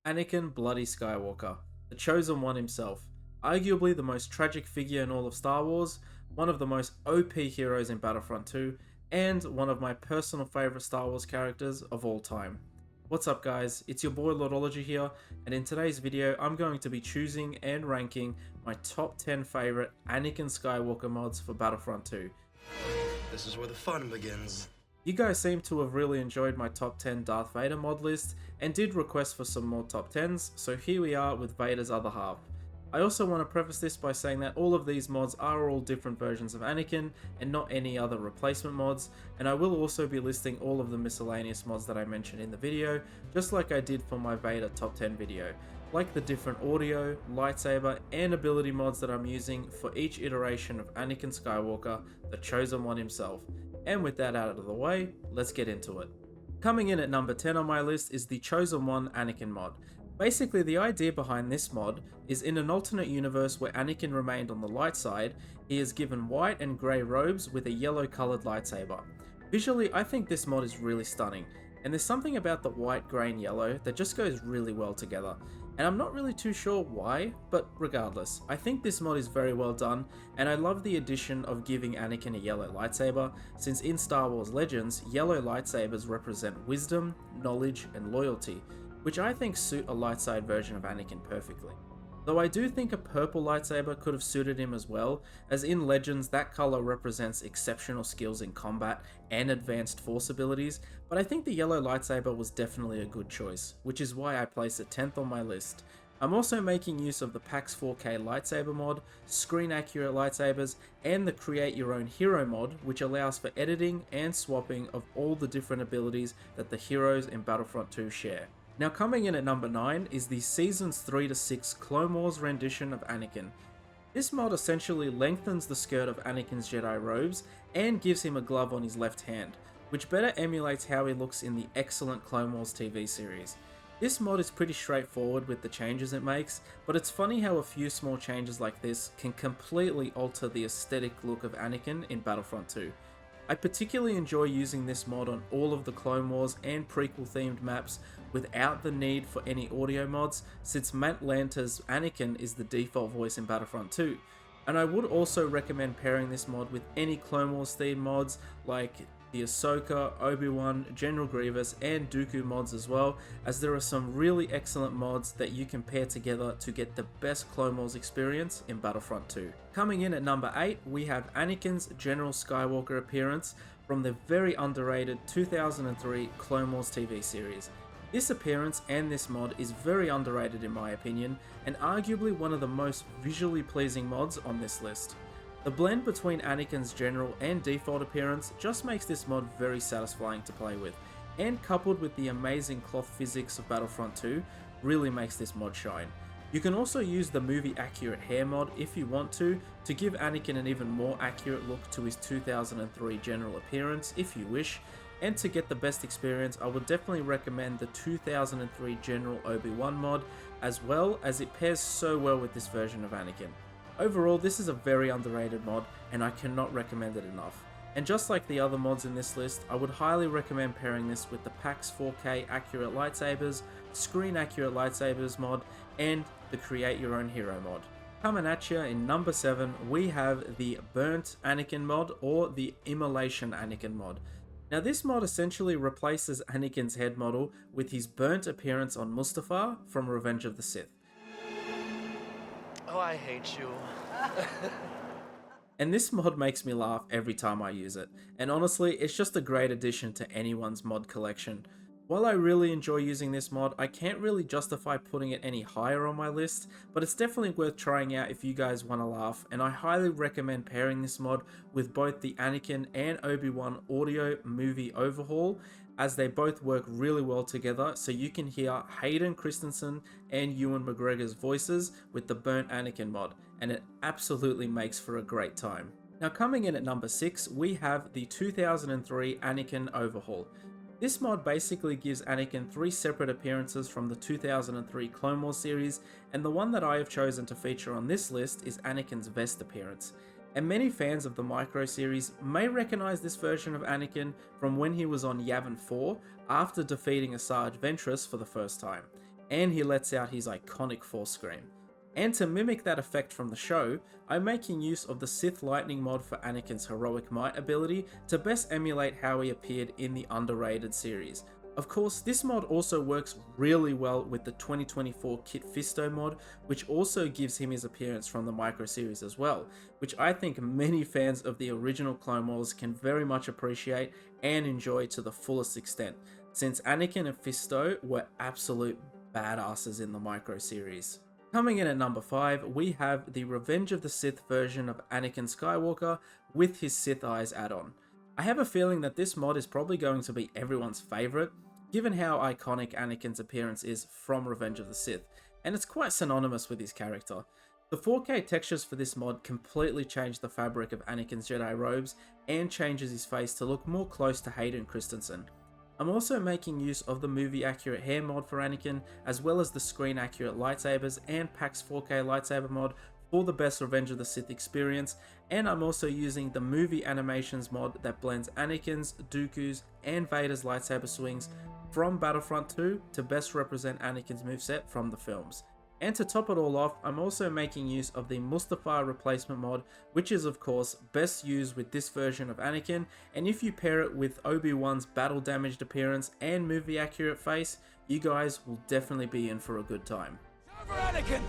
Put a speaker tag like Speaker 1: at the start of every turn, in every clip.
Speaker 1: Anakin Bloody Skywalker, the Chosen One himself, arguably the most tragic figure in all of Star Wars, one of the most OP heroes in Battlefront 2, and one of my personal favourite Star Wars characters of all time. What's up guys, it's your boy Lordology here, and in today's video I'm going to be choosing and ranking my top 10 favourite Anakin Skywalker mods for Battlefront 2.
Speaker 2: This is where the fun begins.
Speaker 1: You guys seem to have really enjoyed my top 10 Darth Vader mod list and did request for some more top 10s, so here we are with Vader's other half. I also want to preface this by saying that all of these mods are all different versions of Anakin and not any other replacement mods, and I will also be listing all of the miscellaneous mods that I mentioned in the video, just like I did for my Vader top 10 video, like the different audio, lightsaber, and ability mods that I'm using for each iteration of Anakin Skywalker, the Chosen One himself. And with that out of the way, let's get into it. Coming in at number 10 on my list is the Chosen One Anakin mod. Basically, the idea behind this mod is in an alternate universe where Anakin remained on the light side, he is given white and grey robes with a yellow coloured lightsaber. Visually, I think this mod is really stunning, and there's something about the white, grey and yellow that just goes really well together. And I'm not really too sure why, but regardless, I think this mod is very well done, and I love the addition of giving Anakin a yellow lightsaber, since in Star Wars Legends, yellow lightsabers represent wisdom, knowledge and loyalty, which I think suit a light side version of Anakin perfectly. Though I do think a purple lightsaber could have suited him as well, as in Legends that colour represents exceptional skills in combat and advanced force abilities, but I think the yellow lightsaber was definitely a good choice, which is why I place it 10th on my list. I'm also making use of the PAX 4K lightsaber mod, screen accurate lightsabers, and the Create Your Own Hero mod, which allows for editing and swapping of all the different abilities that the heroes in Battlefront 2 share. Now coming in at number 9 is the Seasons 3 to 6 Clone Wars rendition of Anakin. This mod essentially lengthens the skirt of Anakin's Jedi robes and gives him a glove on his left hand, which better emulates how he looks in the excellent Clone Wars TV series. This mod is pretty straightforward with the changes it makes, but it's funny how a few small changes like this can completely alter the aesthetic look of Anakin in Battlefront 2. I particularly enjoy using this mod on all of the Clone Wars and prequel themed maps without the need for any audio mods, since Matt Lanter's Anakin is the default voice in Battlefront 2. And I would also recommend pairing this mod with any Clone Wars themed mods like the Ahsoka, Obi-Wan, General Grievous and Dooku mods as well, as there are some really excellent mods that you can pair together to get the best Clone Wars experience in Battlefront 2. Coming in at number 8, we have Anakin's General Skywalker appearance from the very underrated 2003 Clone Wars TV series. This appearance and this mod is very underrated in my opinion, and arguably one of the most visually pleasing mods on this list. The blend between Anakin's general and default appearance just makes this mod very satisfying to play with, and coupled with the amazing cloth physics of Battlefront 2, really makes this mod shine. You can also use the movie accurate hair mod if you want to give Anakin an even more accurate look to his 2003 general appearance if you wish, and to get the best experience I would definitely recommend the 2003 General Obi-Wan mod, as well as it pairs so well with this version of Anakin. Overall, this is a very underrated mod and I cannot recommend it enough. And just like the other mods in this list, I would highly recommend pairing this with the PAX 4K accurate lightsabers, screen accurate lightsabers mod, and the Create Your Own Hero mod. Coming at you in number 7, we have the Burnt Anakin mod or the Immolation Anakin mod. Now this mod essentially replaces Anakin's head model with his burnt appearance on Mustafar from Revenge of the Sith.
Speaker 2: Oh, I hate you.
Speaker 1: And this mod makes me laugh every time I use it, and honestly it's just a great addition to anyone's mod collection. While I really enjoy using this mod, I can't really justify putting it any higher on my list, but it's definitely worth trying out if you guys want to laugh, and I highly recommend pairing this mod with both the Anakin and Obi-Wan audio movie overhaul, as they both work really well together, so you can hear Hayden, Christensen and Ewan McGregor's voices with the Burnt Anakin mod, and it absolutely makes for a great time. Now coming in at number 6, we have the 2003 Anakin Overhaul. This mod basically gives Anakin 3 separate appearances from the 2003 Clone Wars series, and the one that I have chosen to feature on this list is Anakin's vest appearance. And many fans of the Micro series may recognise this version of Anakin from when he was on Yavin 4 after defeating Asajj Ventress for the first time. and he lets out his iconic Force Scream. And to mimic that effect from the show, I'm making use of the Sith Lightning mod for Anakin's Heroic Might ability to best emulate how he appeared in the underrated series. Of course, this mod also works really well with the 2024 Kit Fisto mod, which also gives him his appearance from the micro series as well, which I think many fans of the original Clone Wars can very much appreciate and enjoy to the fullest extent, since Anakin and Fisto were absolute badasses in the micro series. Coming in at number 5, we have the Revenge of the Sith version of Anakin Skywalker with his Sith Eyes add-on. I have a feeling that this mod is probably going to be everyone's favourite, given how iconic Anakin's appearance is from Revenge of the Sith, and it's quite synonymous with his character. The 4K textures for this mod completely change the fabric of Anakin's Jedi robes and changes his face to look more close to Hayden Christensen. I'm also making use of the movie accurate hair mod for Anakin, as well as the screen accurate lightsabers and PAX 4K lightsaber mod for the best Revenge of the Sith experience, and I'm also using the movie animations mod that blends Anakin's, Dooku's, and Vader's lightsaber swings from Battlefront 2 to best represent Anakin's moveset from the films. And to top it all off, I'm also making use of the Mustafar replacement mod, which is of course best used with this version of Anakin, and if you pair it with Obi-Wan's battle damaged appearance and movie accurate face, you guys will definitely be in for a good time.
Speaker 3: Over Anakin!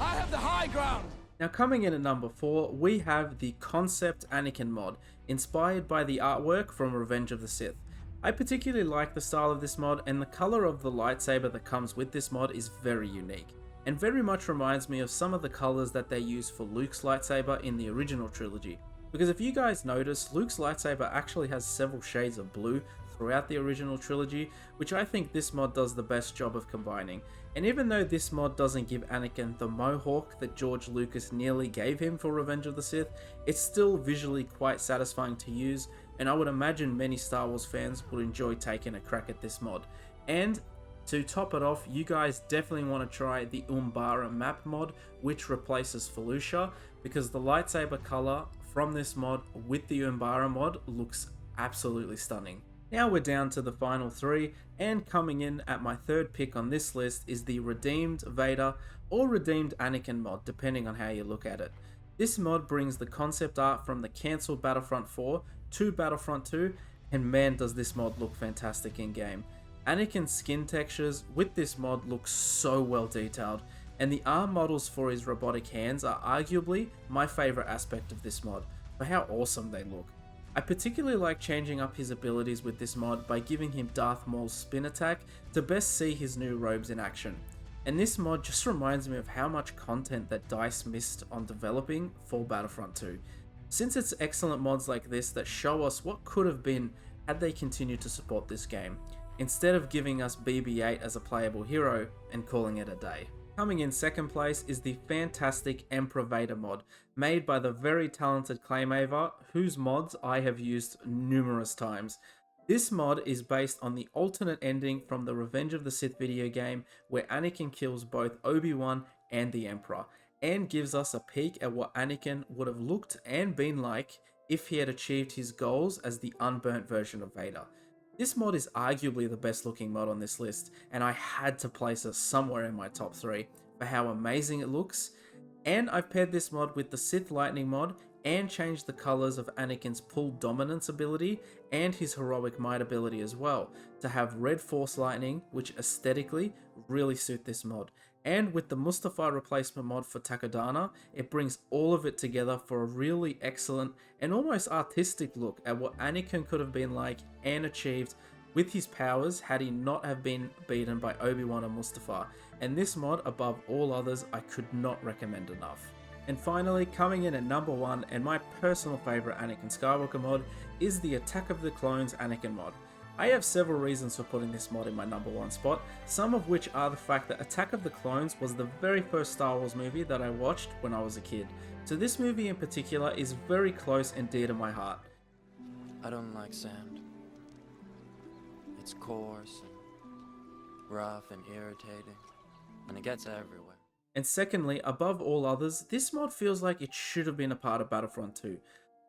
Speaker 3: I have the high ground!
Speaker 1: Now coming in at number 4, we have the Concept Anakin mod, inspired by the artwork from Revenge of the Sith. I particularly like the style of this mod, and the colour of the lightsaber that comes with this mod is very unique, and very much reminds me of some of the colours that they used for Luke's lightsaber in the original trilogy. Because if you guys notice, Luke's lightsaber actually has several shades of blue throughout the original trilogy, which I think this mod does the best job of combining. And even though this mod doesn't give Anakin the mohawk that George Lucas nearly gave him for Revenge of the Sith, it's still visually quite satisfying to use, and I would imagine many Star Wars fans would enjoy taking a crack at this mod. And to top it off, you guys definitely want to try the Umbara map mod, which replaces Felucia, because the lightsaber color from this mod with the Umbara mod looks absolutely stunning. Now we're down to the final 3, and coming in at my third pick on this list is the Redeemed Vader or Redeemed Anakin mod, depending on how you look at it. This mod brings the concept art from the cancelled Battlefront 4 to Battlefront 2, and man does this mod look fantastic in game. Anakin's skin textures with this mod look so well detailed, and the arm models for his robotic hands are arguably my favourite aspect of this mod, for how awesome they look. I particularly like changing up his abilities with this mod by giving him Darth Maul's spin attack to best see his new robes in action. And this mod just reminds me of how much content that DICE missed on developing for Battlefront 2. Since it's excellent mods like this that show us what could have been had they continued to support this game, instead of giving us BB-8 as a playable hero and calling it a day. Coming in second place is the fantastic Emperor Vader mod, made by the very talented Claymaver, whose mods I have used numerous times. This mod is based on the alternate ending from the Revenge of the Sith video game, where Anakin kills both Obi-Wan and the Emperor, and gives us a peek at what Anakin would have looked and been like if he had achieved his goals as the unburnt version of Vader. This mod is arguably the best looking mod on this list, and I had to place it somewhere in my top 3 for how amazing it looks. And I've paired this mod with the Sith Lightning mod and changed the colours of Anakin's Pull Dominance ability and his Heroic Might ability as well, to have red Force Lightning, which aesthetically really suit this mod. And with the Mustafar replacement mod for Takodana, it brings all of it together for a really excellent and almost artistic look at what Anakin could have been like and achieved with his powers had he not have been beaten by Obi-Wan and Mustafar. And this mod, above all others, I could not recommend enough. And finally, coming in at number 1 and my personal favourite Anakin Skywalker mod is the Attack of the Clones Anakin mod. I have several reasons for putting this mod in my number 1 spot, some of which are the fact that Attack of the Clones was the very first Star Wars movie that I watched when I was a kid. So this movie in particular is very close and dear to my heart.
Speaker 4: I don't like sand. It's coarse and rough and irritating, and it gets everywhere.
Speaker 1: And secondly, above all others, this mod feels like it should have been a part of Battlefront 2.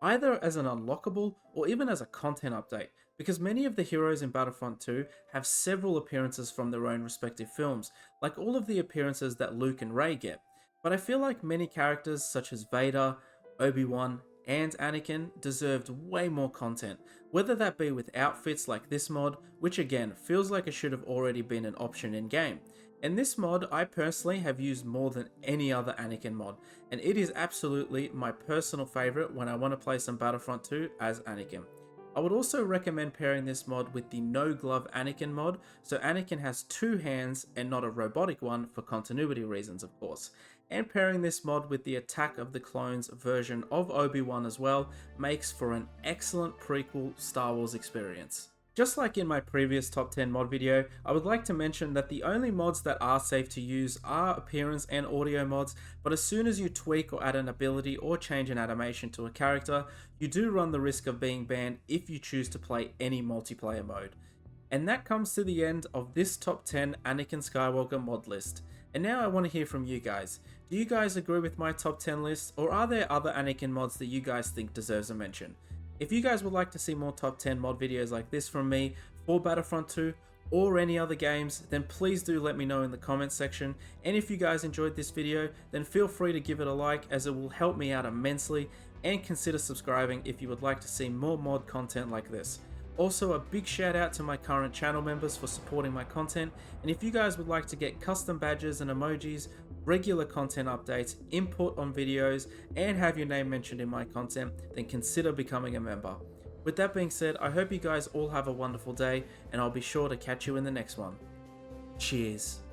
Speaker 1: either as an unlockable or even as a content update, because many of the heroes in Battlefront 2 have several appearances from their own respective films, like all of the appearances that Luke and Rey get. But I feel like many characters such as Vader, Obi-Wan, and Anakin deserved way more content, whether that be with outfits like this mod, which again feels like it should have already been an option in game. And this mod I personally have used more than any other Anakin mod, and it is absolutely my personal favourite when I want to play some Battlefront 2 as Anakin. I would also recommend pairing this mod with the No Glove Anakin mod, so Anakin has two hands and not a robotic one for continuity reasons of course. And pairing this mod with the Attack of the Clones version of Obi-Wan as well makes for an excellent prequel Star Wars experience. Just like in my previous top 10 mod video, I would like to mention that the only mods that are safe to use are appearance and audio mods, but as soon as you tweak or add an ability or change an animation to a character, you do run the risk of being banned if you choose to play any multiplayer mode. And that comes to the end of this top 10 Anakin Skywalker mod list. And now I want to hear from you guys. Do you guys agree with my top 10 list, or are there other Anakin mods that you guys think deserves a mention? If you guys would like to see more top 10 mod videos like this from me for Battlefront 2 or any other games, then please do let me know in the comments section. And if you guys enjoyed this video, then feel free to give it a like, as it will help me out immensely, and consider subscribing if you would like to see more mod content like this. Also, a big shout out to my current channel members for supporting my content, and if you guys would like to get custom badges and emojis, regular content updates, input on videos, and have your name mentioned in my content, then consider becoming a member. With that being said, I hope you guys all have a wonderful day, and I'll be sure to catch you in the next one. Cheers.